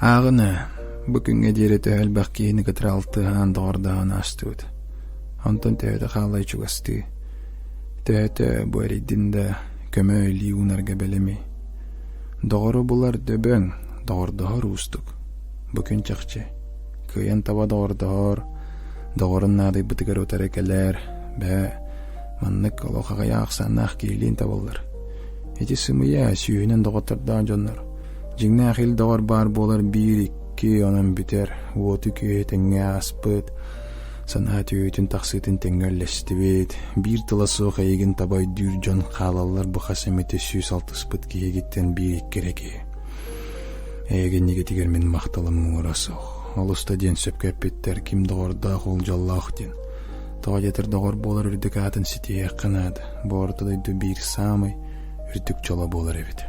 Ағына, бүкінге дереті әлбәқ кейіні кітралтыған доғырдаған астуыд. Антон тәйті қалай чуғасты. Тәйті бөрейдінде көмі лиунарға бәлемей. Доғыры бұлар дөбәң, доғырдығыр ұстық. Бүкін чақчы. Күйен таба доғырдығыр, доғырын надай бұтығыр өтәрекелер, бә маннық олоқаға яқсаннақ кейлін табылыр. Эти сымыя сүйінен доғытырдан жонлар. Жеңне ақил доғыр бар болар бір икки онан бітер, уоты күйе тәңе аспыт, санат өйтін тақсытын тәңгерлесті бет, бір тыласуық әйгін табай дүр жон қалалар бұқасыметі сүйс алтыспыт кейгеттен бір иккереке. Әйген неге тегер мен мақталым ұрасық. Ол ұстаден сөпкәп беттер кім доғырда қол жаллақ ден. Тоға жетір доғыр болар үрдік атын сетеяқ қанады. Бұл ортадайды бір самай үрдік жола болар әбет.